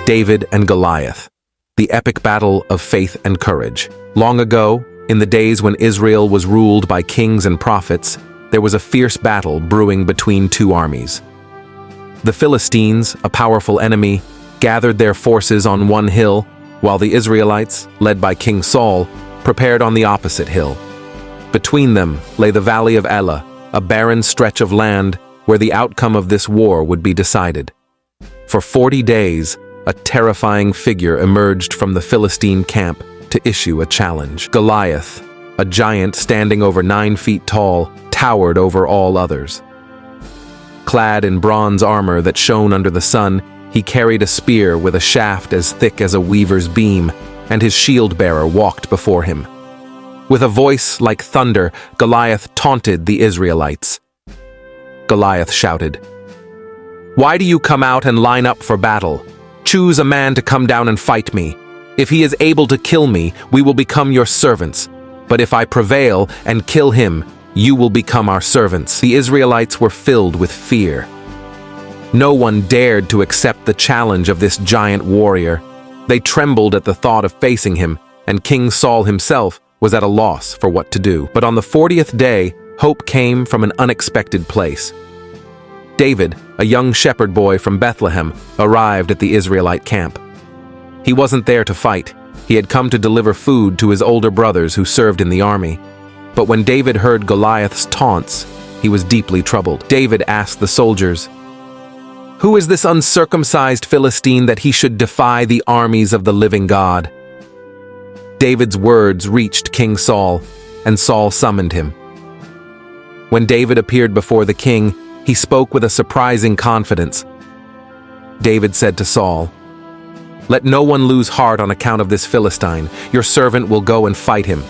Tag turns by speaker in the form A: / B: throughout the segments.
A: David and Goliath, the epic battle of faith and courage. Long ago, in the days when Israel was ruled by kings and prophets, there was a fierce battle brewing between two armies. The Philistines, a powerful enemy, gathered their forces on one hill, while the Israelites, led by King Saul, prepared on the opposite hill. Between them lay the valley of Elah, a barren stretch of land where the outcome of this war would be decided. For 40 days, a terrifying figure emerged from the Philistine camp to issue a challenge. Goliath, a giant standing over 9 feet tall, towered over all others. Clad in bronze armor that shone under the sun, he carried a spear with a shaft as thick as a weaver's beam, and his shield-bearer walked before him. With a voice like thunder, Goliath taunted the Israelites. Goliath shouted, "Why do you come out and line up for battle? Choose a man to come down and fight me. If he is able to kill me, we will become your servants. But if I prevail and kill him, you will become our servants." The Israelites were filled with fear. No one dared to accept the challenge of this giant warrior. They trembled at the thought of facing him, and King Saul himself was at a loss for what to do. But on the 40th day, hope came from an unexpected place. David, a young shepherd boy from Bethlehem, arrived at the Israelite camp. He wasn't there to fight. He had come to deliver food to his older brothers who served in the army. But when David heard Goliath's taunts, he was deeply troubled. David asked the soldiers, "Who is this uncircumcised Philistine that he should defy the armies of the living God?" David's words reached King Saul, and Saul summoned him. When David appeared before the king, he spoke with a surprising confidence. David said to Saul, "Let no one lose heart on account of this Philistine. Your servant will go and fight him."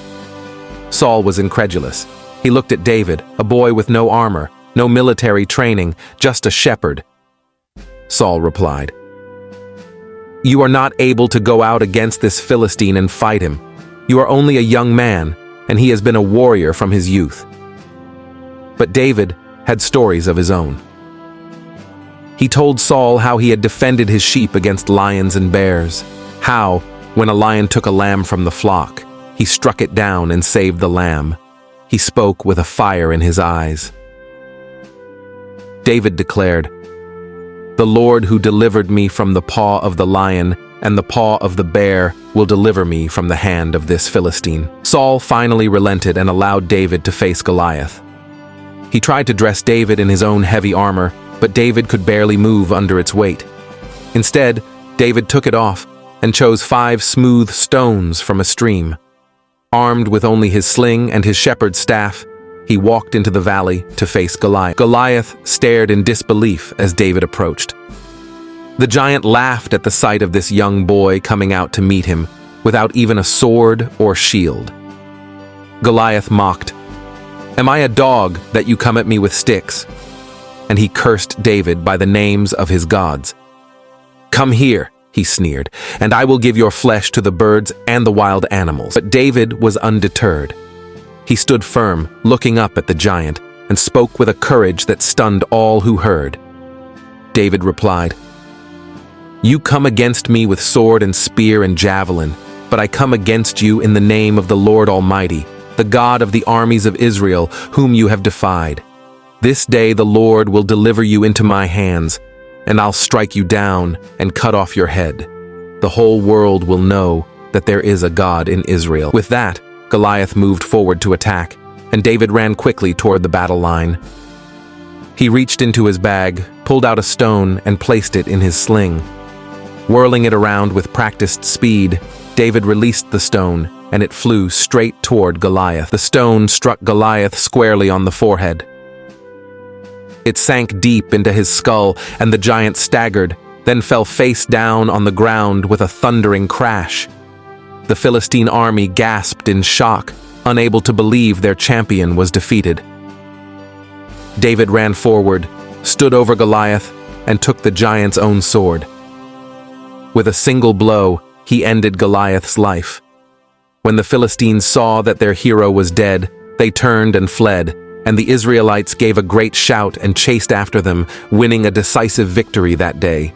A: Saul was incredulous. He looked at David, a boy with no armor, no military training, just a shepherd. Saul replied, "You are not able to go out against this Philistine and fight him. You are only a young man, and he has been a warrior from his youth." But David had stories of his own. He told Saul how he had defended his sheep against lions and bears, how, when a lion took a lamb from the flock, he struck it down and saved the lamb. He spoke with a fire in his eyes. David declared, "The Lord who delivered me from the paw of the lion and the paw of the bear will deliver me from the hand of this Philistine." Saul finally relented and allowed David to face Goliath. He tried to dress David in his own heavy armor, but David could barely move under its weight. Instead, David took it off and chose 5 smooth stones from a stream. Armed with only his sling and his shepherd's staff, he walked into the valley to face Goliath. Goliath stared in disbelief as David approached. The giant laughed at the sight of this young boy coming out to meet him, without even a sword or shield. Goliath mocked, "Am I a dog that you come at me with sticks?" And he cursed David by the names of his gods. "Come here," he sneered, "and I will give your flesh to the birds and the wild animals." But David was undeterred. He stood firm, looking up at the giant, and spoke with a courage that stunned all who heard. David replied, "You come against me with sword and spear and javelin, but I come against you in the name of the Lord Almighty, the God of the armies of Israel, whom you have defied. This day the Lord will deliver you into my hands, and I'll strike you down and cut off your head. The whole world will know that there is a God in Israel." With that, Goliath moved forward to attack, and David ran quickly toward the battle line. He reached into his bag, pulled out a stone, and placed it in his sling. Whirling it around with practiced speed, David released the stone, and it flew straight toward Goliath. The stone struck Goliath squarely on the forehead. It sank deep into his skull, and the giant staggered, then fell face down on the ground with a thundering crash. The Philistine army gasped in shock, unable to believe their champion was defeated. David ran forward, stood over Goliath, and took the giant's own sword. With a single blow, he ended Goliath's life. When the Philistines saw that their hero was dead, they turned and fled, and the Israelites gave a great shout and chased after them, winning a decisive victory that day.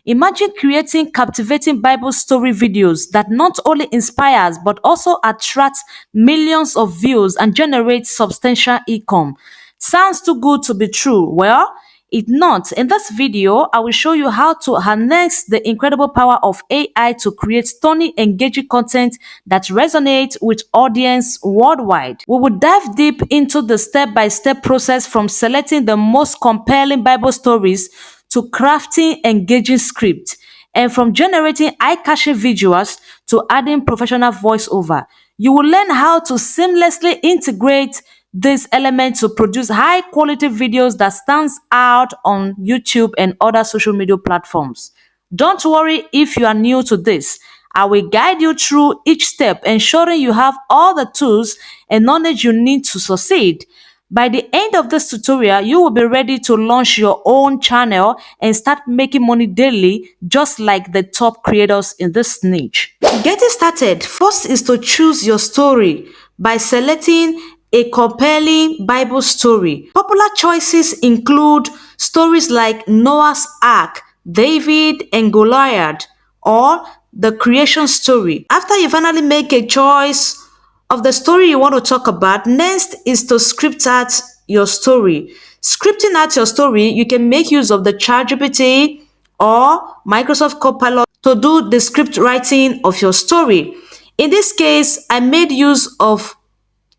B: Imagine creating captivating Bible story videos that not only inspires but also attracts millions of views and generates substantial income. Sounds too good to be true. Well, it's not. In this video, I will show you how to harness the incredible power of AI to create stunning, engaging content that resonates with audience worldwide. We will dive deep into the step-by-step process from selecting the most compelling Bible stories to crafting engaging scripts, and from generating eye-catching visuals to adding professional voiceover. You will learn how to seamlessly integrate these elements to produce high-quality videos that stands out on YouTube and other social media platforms. Don't worry if you are new to this. I will guide you through each step, ensuring you have all the tools and knowledge you need to succeed. By the end of this tutorial, you will be ready to launch your own channel and start making money daily, just like the top creators in this niche. Getting started, first is to choose your story by selecting a compelling Bible story. Popular choices include stories like Noah's Ark, David and Goliath, or the creation story. After you finally make a choice of the story you want to talk about, next is to script out your story. Scripting out your story, you can make use of the ChatGPT or Microsoft Copilot to do the script writing of your story. In this case, I made use of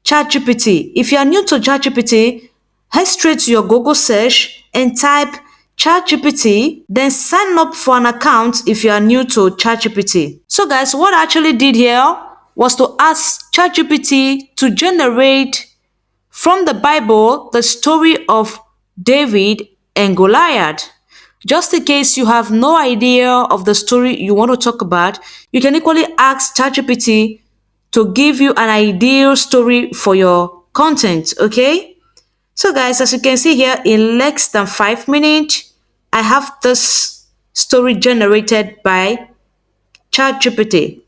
B: ChatGPT. If you are new to ChatGPT, head straight to your Google search and type ChatGPT, then sign up for an account if you are new to ChatGPT. So guys, what I actually did here was to ask ChatGPT to generate from the Bible the story of David and Goliath. Just in case you have no idea of the story you want to talk about, you can equally ask ChatGPT to give you an ideal story for your content, okay? So guys, as you can see here, in less than 5 minutes, I have this story generated by ChatGPT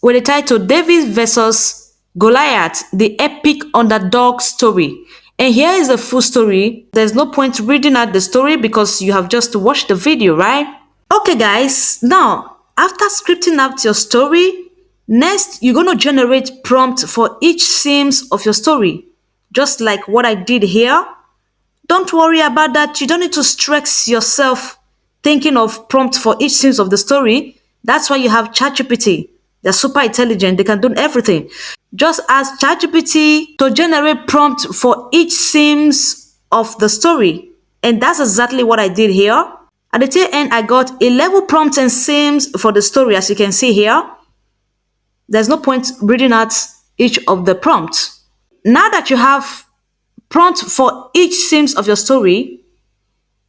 B: with the title David versus Goliath, the epic underdog story. And here is the full story. There's no point reading out the story because you have just watched the video, right? Okay guys, now after scripting out your story, next you're going to generate prompt for each scenes of your story. Just like what I did here. Don't worry about that. You don't need to stress yourself thinking of prompt for each scenes of the story. That's why you have ChatGPT. They're super intelligent. They can do everything. Just ask ChatGPT to generate prompt for each scenes of the story. And that's exactly what I did here. At the tail end, I got 11 prompts and scenes for the story, as you can see here. There's no point reading out each of the prompts. Now that you have prompt for each scenes of your story,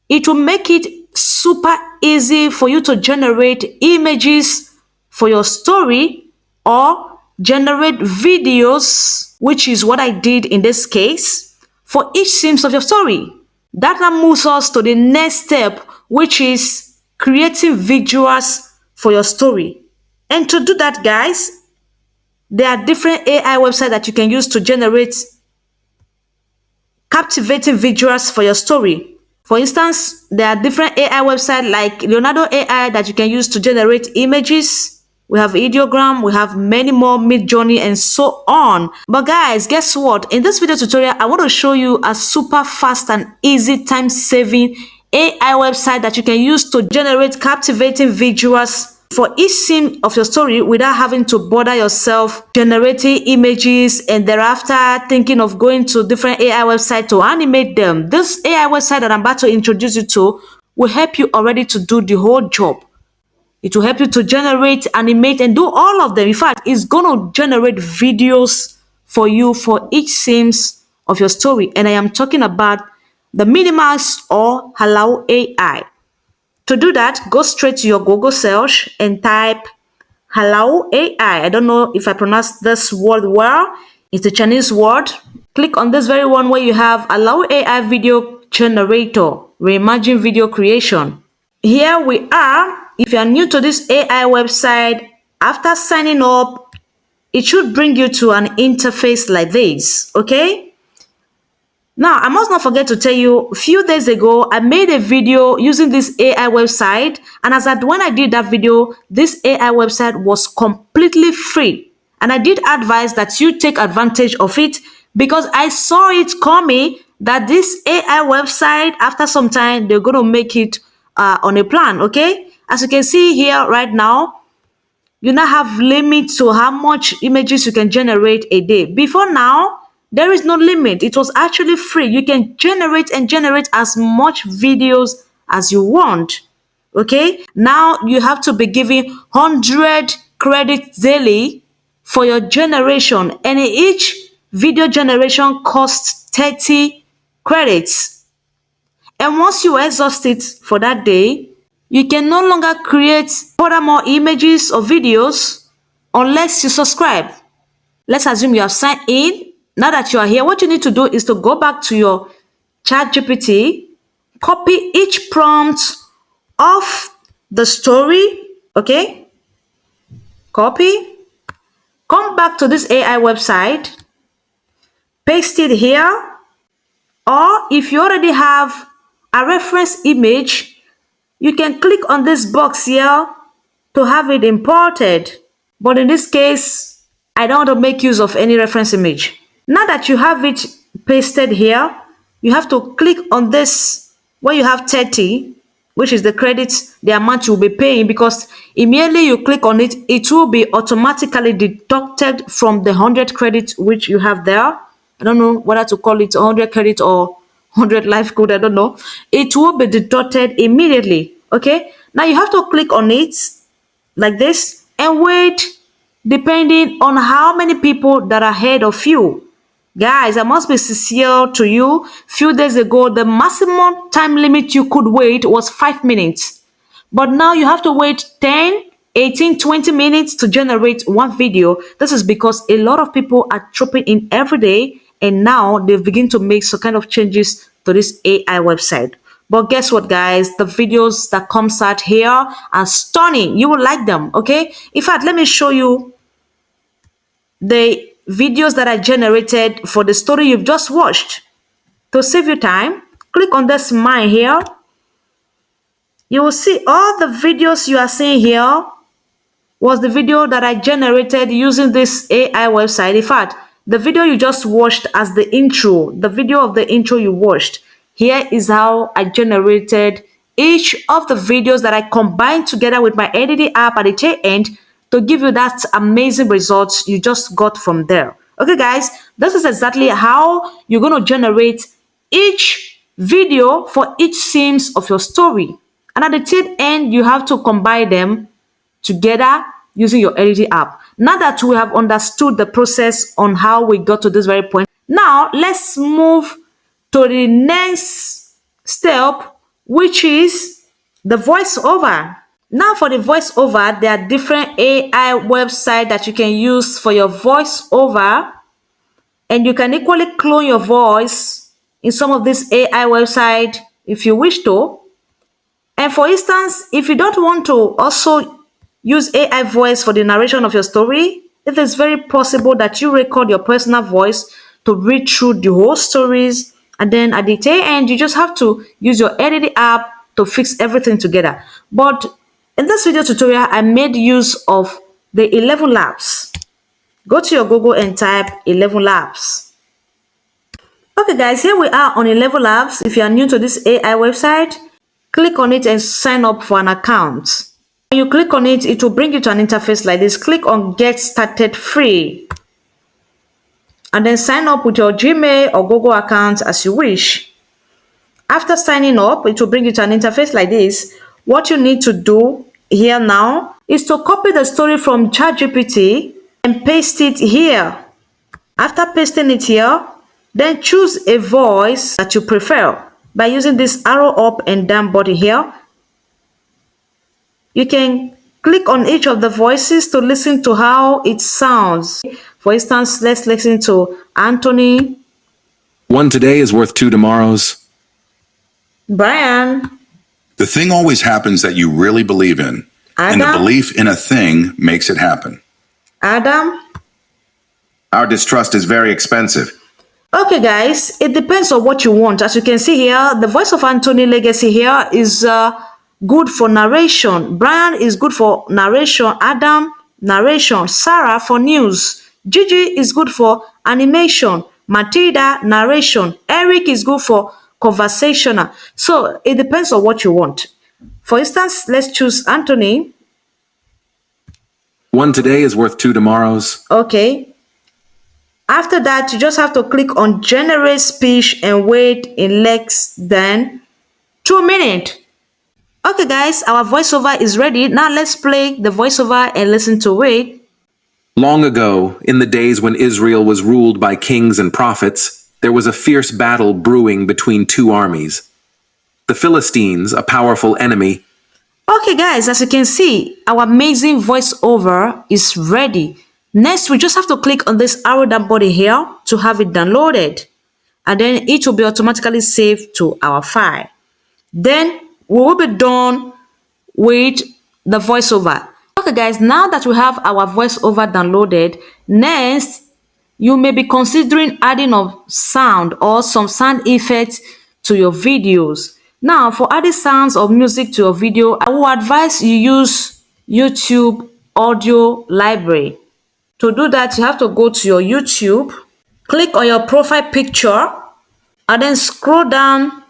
B: it will make it super easy for you to generate images for your story or generate videos, which is what I did in this case, for each scenes of your story. That now moves us to the next step, which is creating visuals for your story. And to do that, guys, there are different AI websites that you can use to generate captivating visuals for your story. For instance, there are different AI websites like Leonardo AI that you can use to generate images. We have Ideogram, we have many more, Midjourney, and so on. But guys, guess what? In this video tutorial, I want to show you a super fast and easy time-saving AI website that you can use to generate captivating visuals for each scene of your story without having to bother yourself generating images and thereafter thinking of going to different AI websites to animate them. This AI website that I'm about to introduce you to will help you already to do the whole job. It will help you to generate, animate, and do all of them. In fact, it's going to generate videos for you for each scenes of your story. And I am talking about the Minimize or Halao AI. To do that, go straight to your Google search and type Halao AI. I don't know if I pronounced this word well. It's a Chinese word. Click on this very one where you have Halao AI Video Generator, Reimagine Video Creation. Here we are. If you are new to this AI website, after signing up, it should bring you to an interface like this, okay? Now, I must not forget to tell you, a few days ago, I made a video using this AI website. And when I did that video, this AI website was completely free. And I did advise that you take advantage of it because I saw it coming that this AI website, after some time, they're going to make it on a plan, okay? As you can see here right now, you now have limits to how much images you can generate a day. Before now, there is no limit. It was actually free. You can generate as much videos as you want. Okay? Now you have to be giving 100 credits daily for your generation, and each video generation costs 30 credits. And once you exhaust it for that day, you can no longer create furthermore images or videos unless you subscribe. Let's assume you have signed in. Now that you are here, what you need to do is to go back to your ChatGPT, copy each prompt of the story, okay? Copy, come back to this AI website, paste it here, or if you already have a reference image, you can click on this box here to have it imported. But in this case, I don't want to make use of any reference image. Now that you have it pasted here, you have to click on this where you have 30, which is the credits, the amount you'll be paying, because immediately you click on it, it will be automatically deducted from the 100 credits which you have there. I don't know whether to call it 100 credit or 100 life code, I don't know. It will be deducted immediately. Okay, now you have to click on it like this and wait depending on how many people that are ahead of you. Guys, I must be sincere to you. Few days ago, the maximum time limit you could wait was 5 minutes. But now you have to wait 10, 18, 20 minutes to generate one video. This is because a lot of people are dropping in every day, and now they've begun to make some kind of changes to this AI website. But guess what, guys? The videos that comes out here are stunning. You will like them, okay? In fact, let me show you the videos that I generated for the story you've just watched. To save you time, click on this mine here. You will see all the videos you are seeing here was the video that I generated using this AI website. In fact, the video you just watched as the intro, the video of the intro you watched, here is how I generated each of the videos that I combined together with my editing app at the tail end to give you that amazing results you just got from there. Okay, guys, this is exactly how you're going to generate each video for each scenes of your story. And at the tail end, you have to combine them together using your editing app. Now that we have understood the process on how we got to this very point, now let's move to the next step, which is the voiceover. Now for the voiceover, there are different AI websites that you can use for your voiceover, and you can equally clone your voice in some of these AI websites if you wish to. And for instance, if you don't want to also use AI voice for the narration of your story, it is very possible that you record your personal voice to read through the whole stories, and then at the tail end, you just have to use your editing app to fix everything together. But in this video tutorial, I made use of the 11 Labs. Go to your Google and type 11 Labs. Okay guys, here we are on 11 Labs. If you are new to this AI website, click on it and sign up for an account. When you click on it, it will bring you to an interface like this. Click on Get Started Free. And then sign up with your Gmail or Google account as you wish. After signing up, it will bring you to an interface like this. What you need to do here now is to copy the story from ChatGPT and paste it here. After pasting it here, then choose a voice that you prefer by using this arrow up and down button here. You can click on each of the voices to listen to how it sounds. For instance, let's listen to Anthony.
A: One today is worth two tomorrows.
B: Brian.
C: The thing always happens that you really believe in,
B: Adam.
C: and the belief in a thing makes it happen.
B: Adam.
D: Our distrust is very expensive.
B: Okay, guys, it depends on what you want. As you can see here, the voice of Anthony Legacy here is good for narration. Brian is good for narration. Adam, narration. Sarah for news. Gigi is good for animation. Matilda, narration. Eric is good for conversational. So it depends on what you want. For instance, let's choose Anthony.
A: One today is worth two tomorrows.
B: Okay. After that, you just have to click on generate speech and wait in less than 2 minutes. Okay, guys, our voiceover is ready. Now let's play the voiceover and listen to it.
A: Long ago, in the days when Israel was ruled by kings and prophets, there was a fierce battle brewing between two armies. The Philistines, a powerful enemy.
B: Okay, guys, as you can see, our amazing voiceover is ready. Next, we just have to click on this arrow down button here to have it downloaded. And then it will be automatically saved to our file. Then we will be done with the voiceover. Okay, guys, now that we have our voiceover downloaded, next you may be considering adding of sound or some sound effects to your videos. Now, for adding sounds or music to your video, I will advise you use YouTube audio library. To do that, you have to go to your YouTube, click on your profile picture, and then scroll down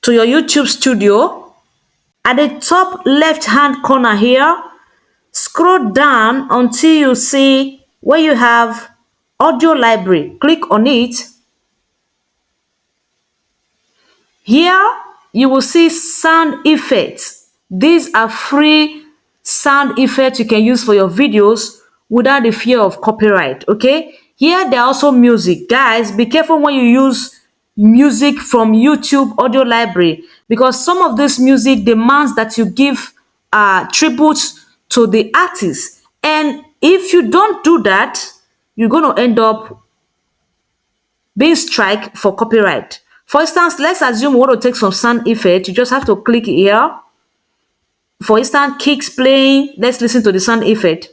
B: to your YouTube studio. At the top left hand corner here, scroll down until you see where you have audio library. Click on it. Here you will see sound effects. These are free sound effects you can use for your videos without the fear of copyright. Okay, here there are also music. Guys, be careful when you use music from YouTube audio library, because some of this music demands that you give tributes to the artist, and if you don't do that, you're going to end up being strike for copyright. For instance, let's assume we want to take some sound effect. You just have to click here. For instance, kicks playing. Let's listen to the sound effect.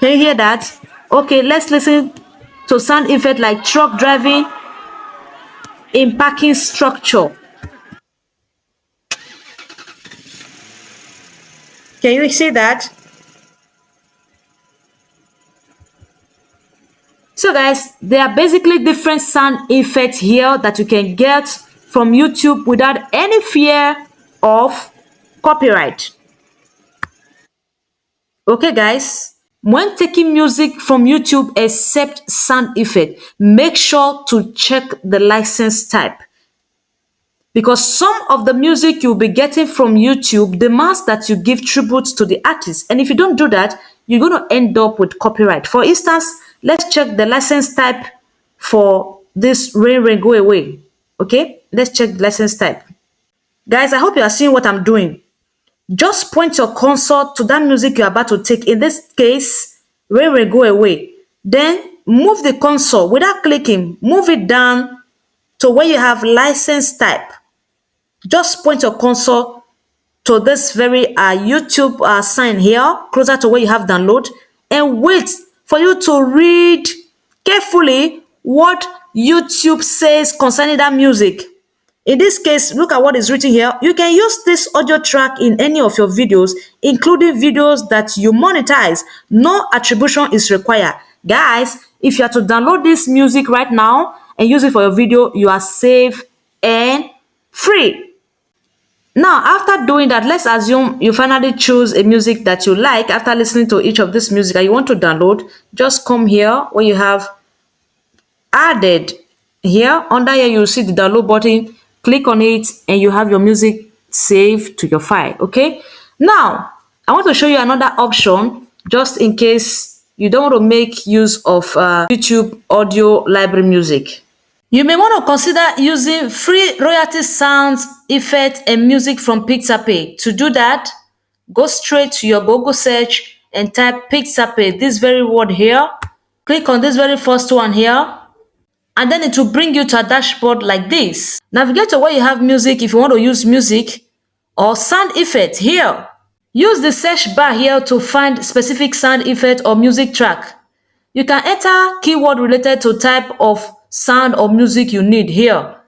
B: Can you hear that? Okay, let's listen to sound effect like truck driving in parking structure. Can you see that? So guys, there are basically different sound effects here that you can get from YouTube without any fear of copyright. Okay guys, when taking music from YouTube except sound effect, make sure to check the license type, because some of the music you'll be getting from YouTube demands that you give tribute to the artist, and if you don't do that, you're going to end up with copyright. For instance, let's check the license type for this Rain Rain Go Away. Okay, let's check the license type. Guys, I hope you are seeing what I'm doing. Just point your cursor to that music you're about to take. In this case, Rain Rain Go Away. Then move the cursor without clicking. Move it down to where you have license type. Just point your cursor to this very YouTube sign here, closer to where you have download, and wait for you to read carefully what YouTube says concerning that music. In this case, look at what is written here. You can use this audio track in any of your videos, including videos that you monetize. No attribution is required. Guys, if you are to download this music right now and use it for your video, you are safe and free. Now, after doing that, let's assume you finally choose a music that you like after listening to each of this music and you want to download. Just come here where you have added. Here, under here, you'll see the download button. Click on it and you have your music saved to your file. Okay. Now, I want to show you another option just in case you don't want to make use of YouTube audio library music. You may want to consider using free royalty sounds, effects, and music from Pixabay. To do that, go straight to your Google search and type Pixabay, this very word here. Click on this very first one here, and then it will bring you to a dashboard like this. Navigate to where you have music if you want to use music or sound effect here. Use the search bar here to find specific sound effect or music track. You can enter keyword related to type of sound or music you need here.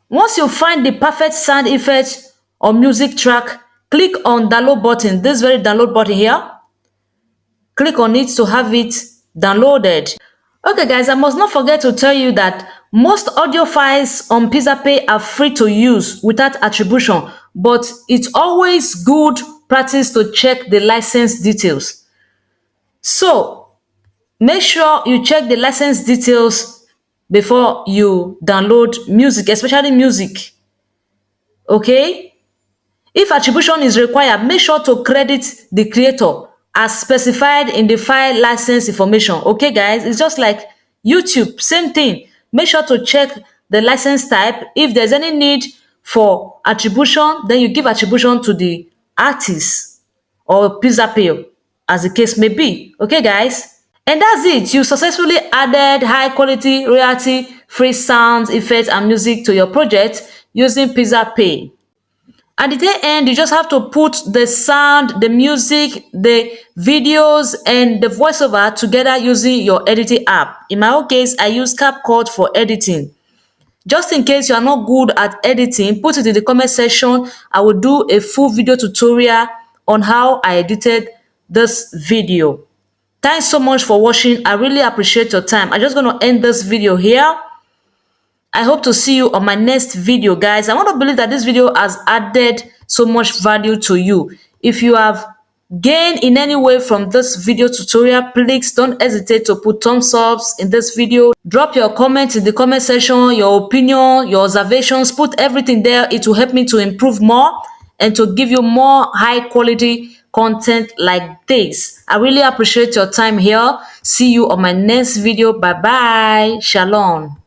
B: Once you find the perfect sound effect or music track, click on download button, this very download button here. Click on it to have it downloaded. Okay guys, I must not forget to tell you that most audio files on PizzaPay are free to use without attribution, but it's always good practice to check the license details. So make sure you check the license details before you download music, especially music. Okay? If attribution is required, make sure to credit the creator as specified in the file license information. Okay, guys, it's just like YouTube, same thing. Make sure to check the license type. If there's any need for attribution, then you give attribution to the artist or PizzaPay, as the case may be. Okay, guys? And that's it. You successfully added high quality, royalty free sounds, effects, and music to your project using PizzaPay. At the tail end, you just have to put the sound, the music, the videos, and the voiceover together using your editing app. In my own case, I use CapCut for editing. Just in case you are not good at editing, put it in the comment section. I will do a full video tutorial on how I edited this video. Thanks so much for watching. I really appreciate your time. I'm just going to end this video here. I hope to see you on my next video, guys. I want to believe that this video has added so much value to you. If you have gained in any way from this video tutorial, please don't hesitate to put thumbs ups in this video. Drop your comments in the comment section, your opinion, your observations, put everything there. It will help me to improve more and to give you more high quality content like this. I really appreciate your time here. See you on my next video. Bye bye. Shalom.